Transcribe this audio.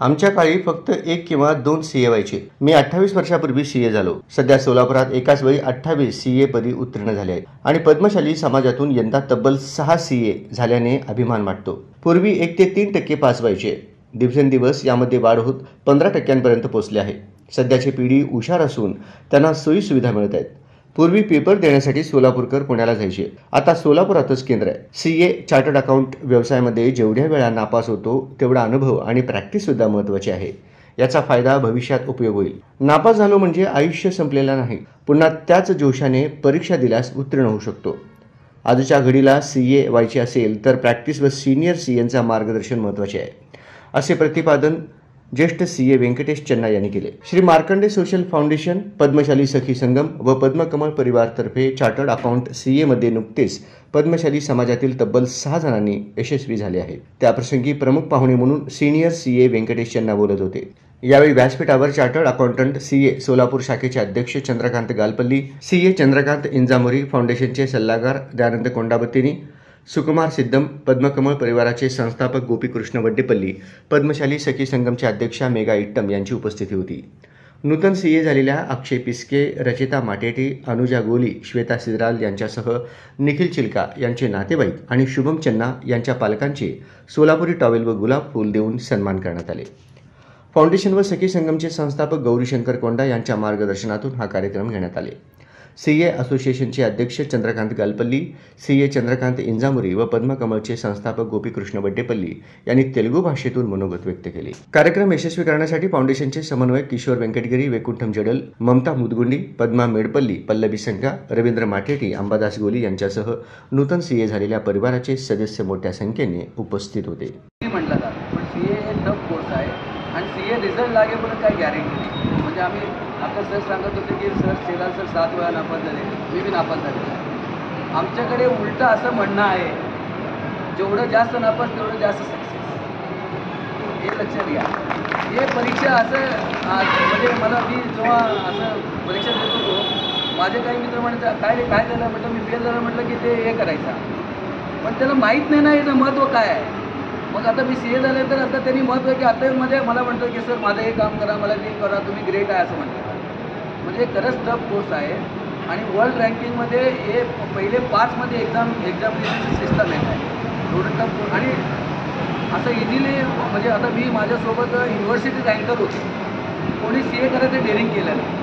आमच्या काळी फक्त 1 किंवा 2 सीए व्हायचे. मी 28 वर्षापूर्वी सीए झालो. सध्या सोलापुरात एकाच वेळी 28 सीए पदी उत्तीर्ण झाले आहेत आणि पद्मशाली समाजातून यंदा तब्बल 6 सीए झाल्याने अभिमान वाटतो. पूर्वी 1 ते 3% पास व्हायचे. दिवसेंदिवस यामध्ये वाढ होत 15% पोहोचले आहे. सध्याची पिढी हुशार असून त्यांना सोयीसुविधा मिळत आहेत. पूर्वी पेपर देण्यासाठी सोलापूरकर पुण्याला जायचे. आता सोलापुरातच केंद्र आहे. सीए चार्टर्ड अकाउंट व्यवसायामध्ये जेवढ्या वेळा नापास होतो तेवढा अनुभव आणि प्रॅक्टिस सुद्धा महत्त्वाची आहे. याचा फायदा भविष्यात उपयोग होईल. नापास झालो म्हणजे आयुष्य संपलेलं नाही. पुन्हा त्याच जोशाने परीक्षा दिल्यास उत्तीर्ण होऊ शकतो. आजच्या घडीला सीए व्हायचे असेल तर प्रॅक्टिस व सिनियर सीएंचा मार्गदर्शन महत्त्वाचे आहे, असे प्रतिपादन ज्येष्ठ सीए व्यंकटेश चन्ना यांनी केले. श्री मार्कंडे सोशल फाउंडेशन, पद्मशाली सखी संगम व पद्मकमळ परिवारतर्फे चार्टर्ड अकाउंट सीएमध्ये नुकतेच पद्मशाली समाजातील तब्बल 6 जणांनी यशस्वी झाले आहेत. त्याप्रसंगी प्रमुख पाहुणे म्हणून सिनियर सीए व्यंकटेश चन्ना बोलत होते. यावेळी व्यासपीठावर चार्टर्ड अकाउंटंट सीए सोलापूर शाखेचे अध्यक्ष चंद्रकांत गालपल्ली, सीए चंद्रकांत इंजामोरी, फाउंडेशनचे सल्लागार दयानंद कोंडाबत्तीनी, सुकुमार सिद्धम, पद्मकमळ परिवाराचे संस्थापक गोपीकृष्ण वड्डेपल्ली, पद्मशाली सखी संगमच्या अध्यक्षा मेघा इट्टम यांची उपस्थिती होती. नूतन सीए झालेल्या अक्षय पिस्के, रचिता माटेटे, अनुजा गोली, श्वेता सिद्राल यांच्यासह निखिल चिलका यांचे नातेवाईक आणि शुभम चन्ना यांच्या पालकांचे सोलापुरी टॉवेल व गुलाब फूल देऊन सन्मान करण्यात आले. फाउंडेशन व सखी संगमचे संस्थापक गौरीशंकर कोंडा यांच्या मार्गदर्शनातून हा कार्यक्रम घेण्यात आले. सीए असोसिएशनचे अध्यक्ष चंद्रकांत गालपल्ली, सीए चंद्रकांत इंजामुरी व पद्मकमळचे संस्थापक गोपीकृष्ण वड्डेपल्ली यांनी तेलुगू भाषेतून मनोगत व्यक्त केले. कार्यक्रम यशस्वी करण्यासाठी फाउंडेशनचे समन्वयक किशोर व्यंकटगिरी, वैकुंठम जडल, ममता मुदगुंडी, पद्मा मेडपल्ली, पल्लवी संका, रवींद्र माटेटी, अंबादास गोली यांच्यासह नूतन सीए झालेल्या परिवाराचे सदस्य मोठ्या संख्येने उपस्थित होते. आणि सीए रिझल्ट लागेपर्यंत काही गॅरंटी नाही. म्हणजे आम्ही आता सर सांगत होते की सर सेला सर 7 वेळा नापास झाले, मी बी नापास झाले. आमच्याकडे उलटं असं म्हणणं आहे, जेवढं जास्त नापास तेवढं जास्त सक्सेस. हे लक्षात घ्या. हे परीक्षा असं म्हणजे मला मी जेव्हा असं परीक्षा देत होतो, माझे काही मित्र म्हणतात काय रे काय झालं, म्हटलं मी फेल झालं, म्हटलं की ते हे करायचं. पण त्याला माहीत नाही ना याचं महत्त्व काय आहे. मग आता मी सीए झाले तर आता त्यांनी महत्त्व आहे की आता मध्ये मला म्हणतो की सर माझं हे काम करा, मला ते करा, तुम्ही ग्रेट आहे असं म्हणतात. म्हणजे खरंच टफ कोर्स आहे आणि वर्ल्ड रँकिंगमध्ये हे पहिले 5मध्ये एक्झामिनेशनची सिस्टम येत आहे. एवढं टफ आणि असं इझिली म्हणजे आता मी माझ्यासोबत युनिव्हर्सिटी रँकर होती, कोणी सीए करायचं डेअरिंग केलं नाही.